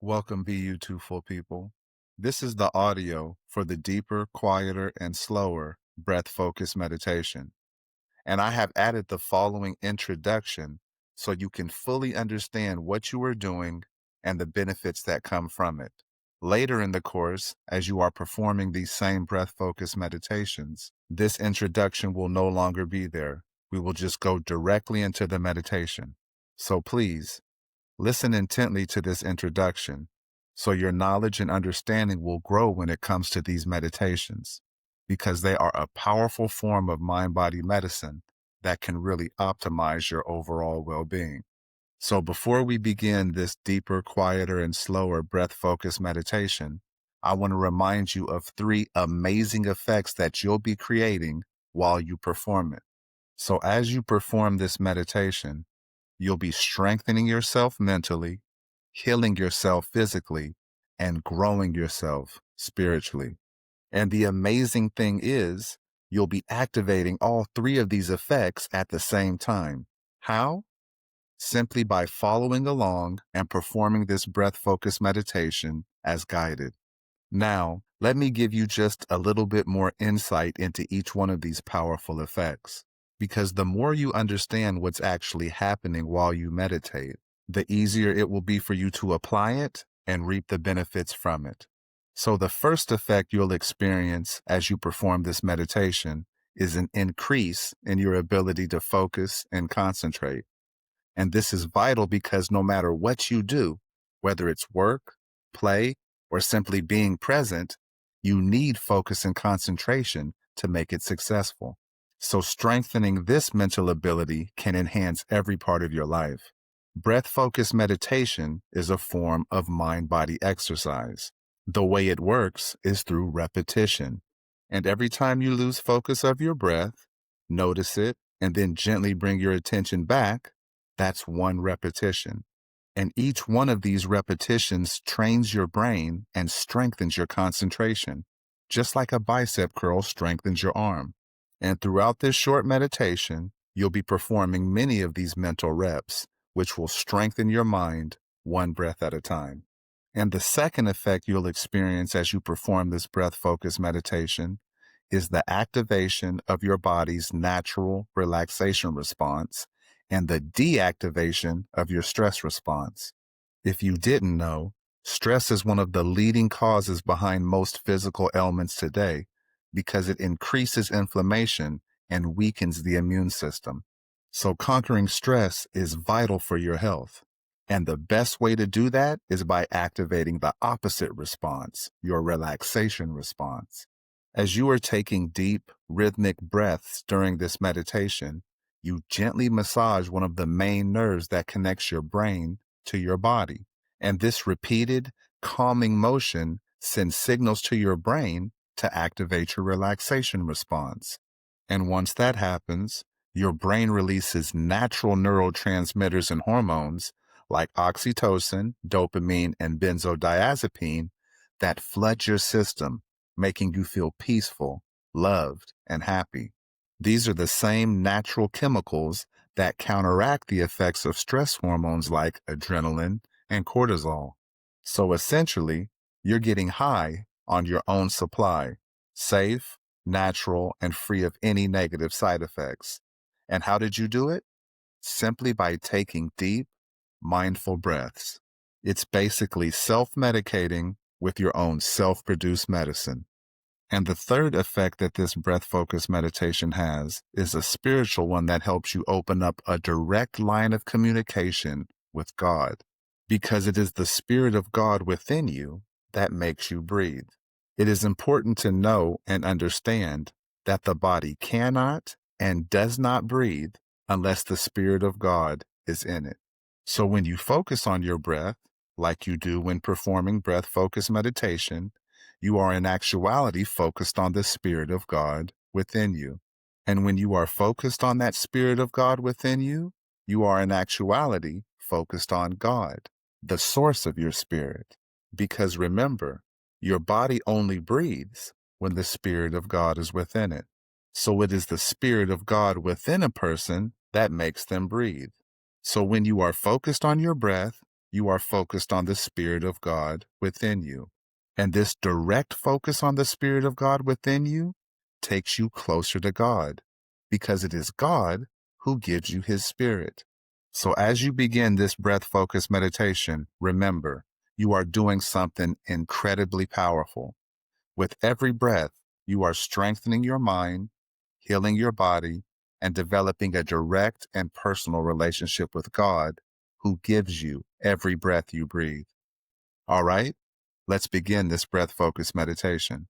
Welcome, beautiful people. This is the audio for the deeper, quieter, and slower breath focused meditation. And I have added the following introduction so you can fully understand what you are doing and the benefits that come from it. Later in the course, as you are performing these same breath focused meditations, this introduction will no longer be there. We will just go directly into the meditation. So please, listen intently to this introduction so your knowledge and understanding will grow when it comes to these meditations, because they are a powerful form of mind-body medicine that can really optimize your overall well-being. So before we begin this deeper, quieter, and slower breath-focused meditation, I want to remind you of 3 amazing effects that you'll be creating while you perform it. So as you perform this meditation, you'll be strengthening yourself mentally, healing yourself physically, and growing yourself spiritually. And the amazing thing is, you'll be activating all 3 of these effects at the same time. How? Simply by following along and performing this breath focused meditation as guided. Now, let me give you just a little bit more insight into each one of these powerful effects, because the more you understand what's actually happening while you meditate, the easier it will be for you to apply it and reap the benefits from it. So the first effect you'll experience as you perform this meditation is an increase in your ability to focus and concentrate. And this is vital because no matter what you do, whether it's work, play, or simply being present, you need focus and concentration to make it successful. So strengthening this mental ability can enhance every part of your life. Breath-focused meditation is a form of mind-body exercise. The way it works is through repetition. And every time you lose focus of your breath, notice it and then gently bring your attention back. That's 1 repetition. And each one of these repetitions trains your brain and strengthens your concentration, just like a bicep curl strengthens your arm. And throughout this short meditation, you'll be performing many of these mental reps, which will strengthen your mind 1 breath at a time. And the second effect you'll experience as you perform this breath-focused meditation is the activation of your body's natural relaxation response and the deactivation of your stress response. If you didn't know, stress is one of the leading causes behind most physical ailments today because it increases inflammation and weakens the immune system. So conquering stress is vital for your health. And the best way to do that is by activating the opposite response, your relaxation response. As you are taking deep, rhythmic breaths during this meditation, you gently massage one of the main nerves that connects your brain to your body. And this repeated, calming motion sends signals to your brain to activate your relaxation response. And once that happens, your brain releases natural neurotransmitters and hormones like oxytocin, dopamine, and benzodiazepine that flood your system, making you feel peaceful, loved, and happy. These are the same natural chemicals that counteract the effects of stress hormones like adrenaline and cortisol. So essentially, you're getting high on your own supply, safe, natural, and free of any negative side effects. And how did you do it? Simply by taking deep, mindful breaths. It's basically self-medicating with your own self-produced medicine. And the third effect that this breath-focused meditation has is a spiritual one that helps you open up a direct line of communication with God, because it is the Spirit of God within you that makes you breathe. It is important to know and understand that the body cannot and does not breathe unless the Spirit of God is in it. So when you focus on your breath, like you do when performing breath-focused meditation, you are in actuality focused on the Spirit of God within you. And when you are focused on that Spirit of God within you, you are in actuality focused on God, the source of your spirit. Because remember, your body only breathes when the Spirit of God is within it. So it is the Spirit of God within a person that makes them breathe. So when you are focused on your breath, you are focused on the Spirit of God within you. And this direct focus on the Spirit of God within you takes you closer to God, because it is God who gives you His Spirit. So as you begin this breath focused meditation, remember, you are doing something incredibly powerful. With every breath, you are strengthening your mind, healing your body, and developing a direct and personal relationship with God, who gives you every breath you breathe. All right, let's begin this breath focused meditation.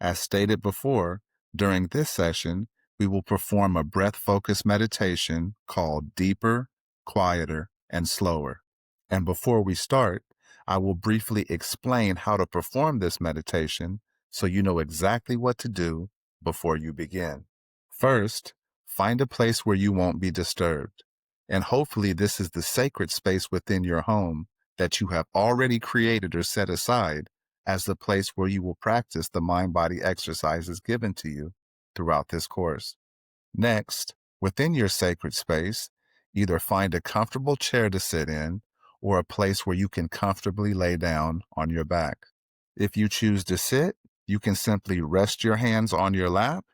As stated before, during this session, we will perform a breath focused meditation called Deeper, Quieter, and Slower. And before we start, I will briefly explain how to perform this meditation so you know exactly what to do before you begin. First, find a place where you won't be disturbed. And hopefully, this is the sacred space within your home that you have already created or set aside as the place where you will practice the mind-body exercises given to you throughout this course. Next, within your sacred space, either find a comfortable chair to sit in or a place where you can comfortably lay down on your back. If you choose to sit, you can simply rest your hands on your lap,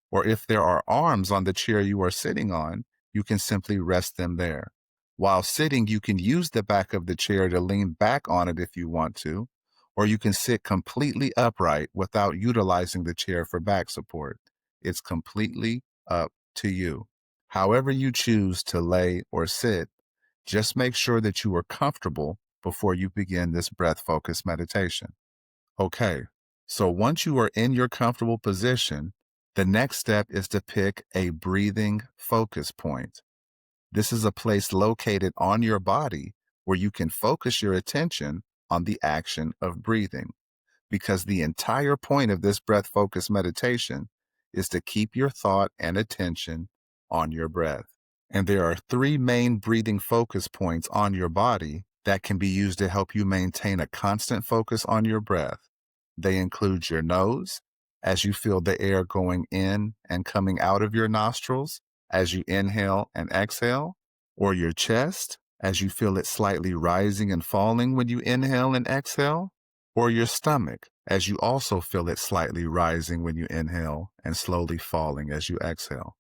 or if there are arms on the chair you are sitting on, you can simply rest them there. While sitting, you can use the back of the chair to lean back on it if you want to, or you can sit completely upright without utilizing the chair for back support. It's completely up to you. However you choose to lay or sit, just make sure that you are comfortable before you begin this breath-focused meditation. Okay, so once you are in your comfortable position, the next step is to pick a breathing focus point. This is a place located on your body where you can focus your attention on the action of breathing, because the entire point of this breath focused meditation is to keep your thought and attention on your breath. And there are three main breathing focus points on your body that can be used to help you maintain a constant focus on your breath. They include your nose, as you feel the air going in and coming out of your nostrils as you inhale and exhale, or your chest, as you feel it slightly rising and falling when you inhale and exhale, or your stomach, as you also feel it slightly rising when you inhale and slowly falling as you exhale.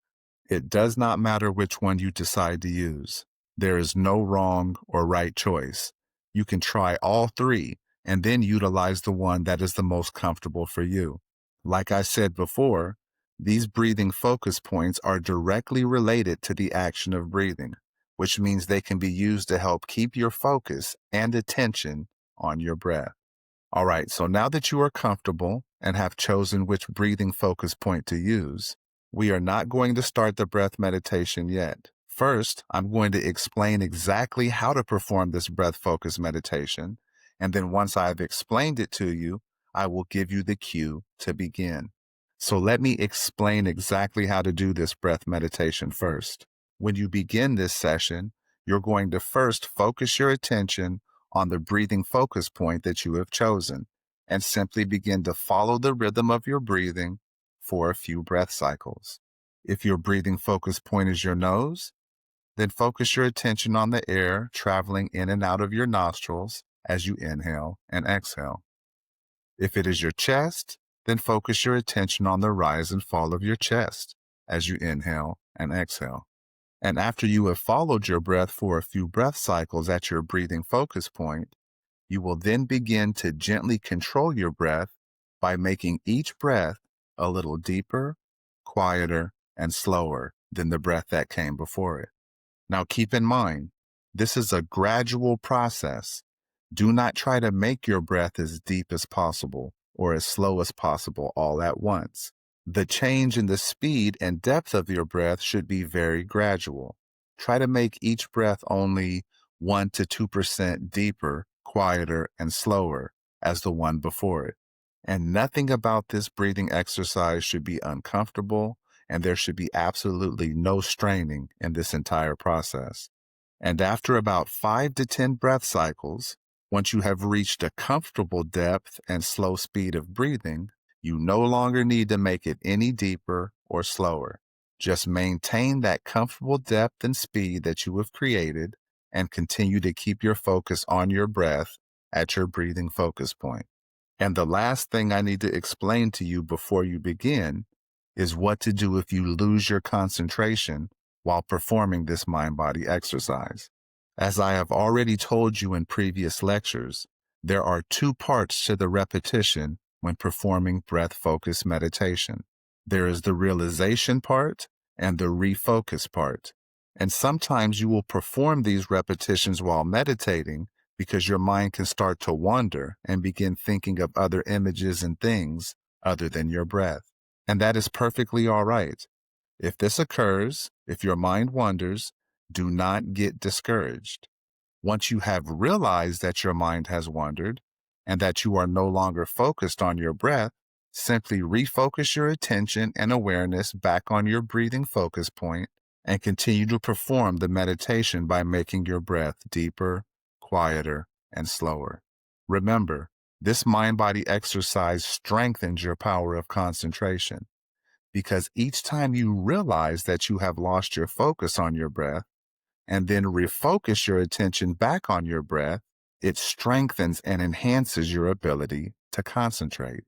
It does not matter which one you decide to use. There is no wrong or right choice. You can try all three and then utilize the one that is the most comfortable for you. Like I said before, these breathing focus points are directly related to the action of breathing, which means they can be used to help keep your focus and attention on your breath. All right, so now that you are comfortable and have chosen which breathing focus point to use, we are not going to start the breath meditation yet. First, I'm going to explain exactly how to perform this breath focus meditation, and then once I've explained it to you, I will give you the cue to begin. So let me explain exactly how to do this breath meditation first. When you begin this session, you're going to first focus your attention on the breathing focus point that you have chosen, and simply begin to follow the rhythm of your breathing for a few breath cycles. If your breathing focus point is your nose, then focus your attention on the air traveling in and out of your nostrils as you inhale and exhale. If it is your chest, then focus your attention on the rise and fall of your chest as you inhale and exhale. And after you have followed your breath for a few breath cycles at your breathing focus point, you will then begin to gently control your breath by making each breath a little deeper, quieter, and slower than the breath that came before it. Now keep in mind, this is a gradual process. Do not try to make your breath as deep as possible or as slow as possible all at once. The change in the speed and depth of your breath should be very gradual. Try to make each breath only 1 to 2% deeper, quieter, and slower as the one before it. And nothing about this breathing exercise should be uncomfortable, and there should be absolutely no straining in this entire process. And after about 5 to 10 breath cycles, once you have reached a comfortable depth and slow speed of breathing, you no longer need to make it any deeper or slower. Just maintain that comfortable depth and speed that you have created and continue to keep your focus on your breath at your breathing focus point. And the last thing I need to explain to you before you begin is what to do if you lose your concentration while performing this mind-body exercise. As I have already told you in previous lectures, there are two parts to the repetition when performing breath-focused meditation. There is the realization part and the refocus part. And sometimes you will perform these repetitions while meditating because your mind can start to wander and begin thinking of other images and things other than your breath. And that is perfectly all right. If this occurs, if your mind wanders, do not get discouraged. Once you have realized that your mind has wandered and that you are no longer focused on your breath, simply refocus your attention and awareness back on your breathing focus point and continue to perform the meditation by making your breath deeper, quieter, and slower. Remember, this mind-body exercise strengthens your power of concentration because each time you realize that you have lost your focus on your breath and then refocus your attention back on your breath, it strengthens and enhances your ability to concentrate.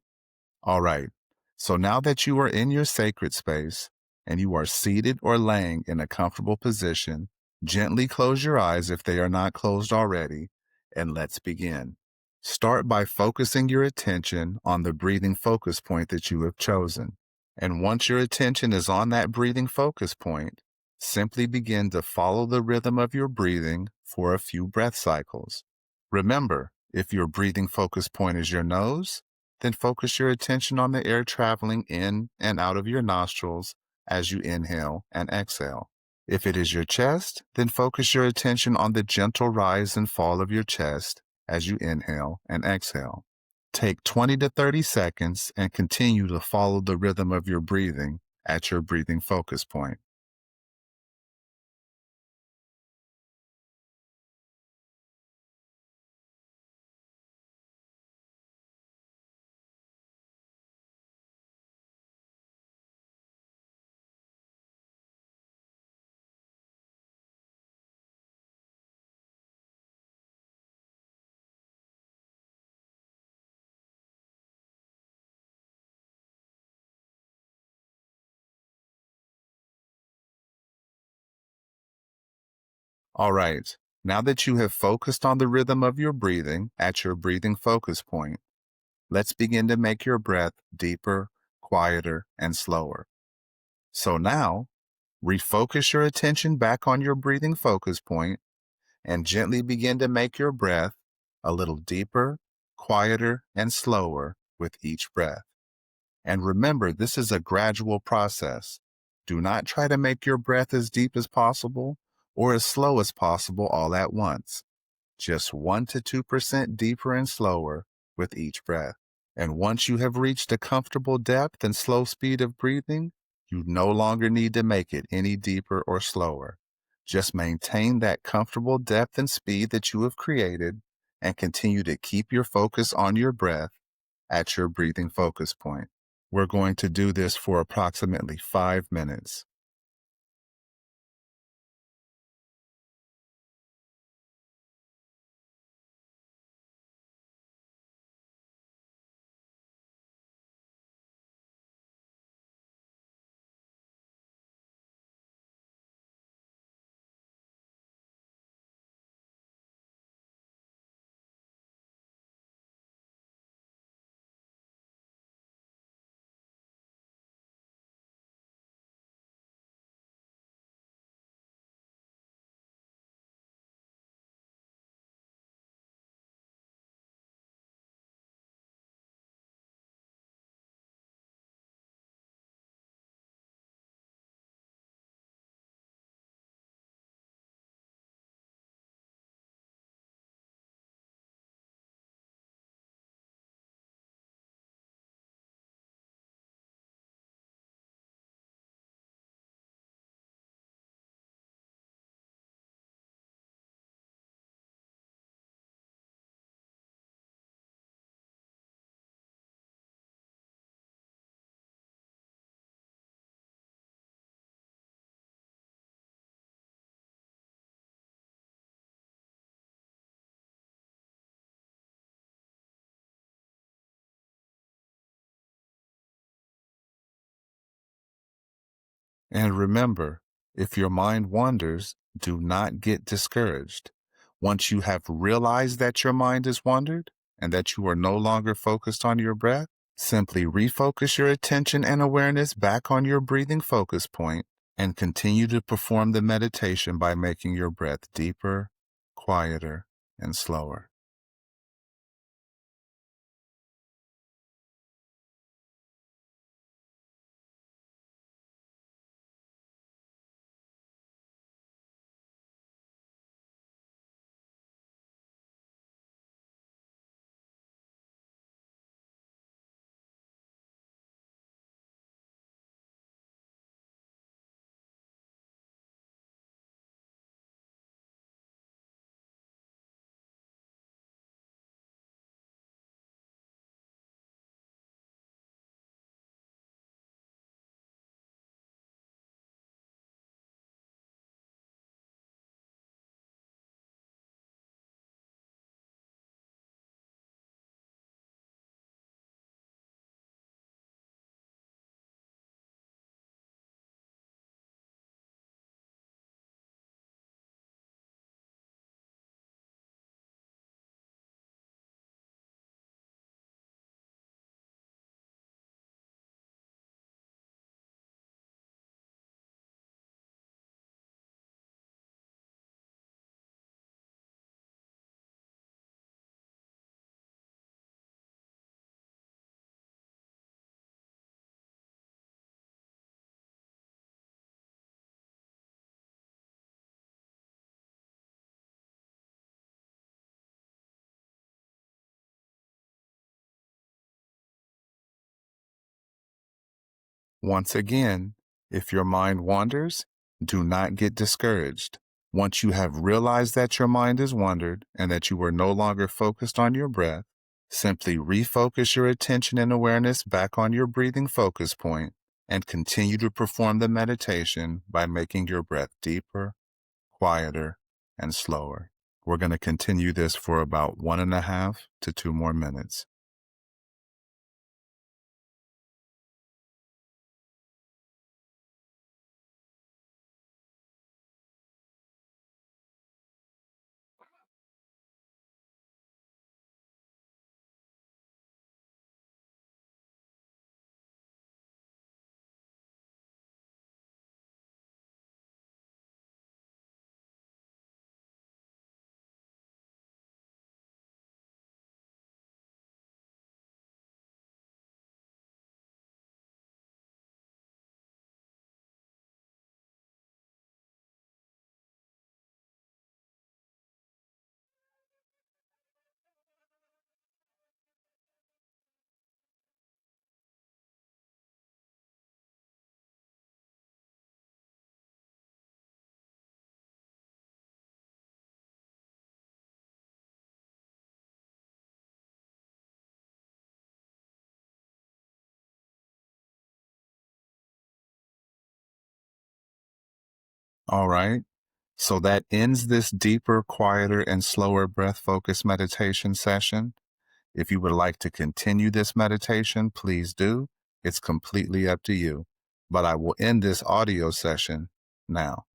All right, so now that you are in your sacred space and you are seated or laying in a comfortable position, gently close your eyes if they are not closed already, and let's begin. Start by focusing your attention on the breathing focus point that you have chosen. And once your attention is on that breathing focus point, simply begin to follow the rhythm of your breathing for a few breath cycles. Remember, if your breathing focus point is your nose, then focus your attention on the air traveling in and out of your nostrils as you inhale and exhale. If it is your chest, then focus your attention on the gentle rise and fall of your chest as you inhale and exhale. Take 20 to 30 seconds and continue to follow the rhythm of your breathing at your breathing focus point. All right, now that you have focused on the rhythm of your breathing at your breathing focus point, let's begin to make your breath deeper, quieter, and slower. So now, refocus your attention back on your breathing focus point and gently begin to make your breath a little deeper, quieter, and slower with each breath. And remember, this is a gradual process. Do not try to make your breath as deep as possible or as slow as possible all at once. Just 1 to 2% deeper and slower with each breath. And once you have reached a comfortable depth and slow speed of breathing, you no longer need to make it any deeper or slower. Just maintain that comfortable depth and speed that you have created and continue to keep your focus on your breath at your breathing focus point. We're going to do this for approximately 5 minutes. And remember, if your mind wanders, do not get discouraged. Once you have realized that your mind has wandered and that you are no longer focused on your breath, simply refocus your attention and awareness back on your breathing focus point and continue to perform the meditation by making your breath deeper, quieter, and slower. Once again, if your mind wanders, do not get discouraged. Once you have realized that your mind has wandered and that you are no longer focused on your breath, simply refocus your attention and awareness back on your breathing focus point and continue to perform the meditation by making your breath deeper, quieter, and slower. We're going to continue this for about 1.5 to 2 more minutes. All right. So that ends this deeper, quieter, and slower breath focus meditation session. If you would like to continue this meditation, please do. It's completely up to you. But I will end this audio session now.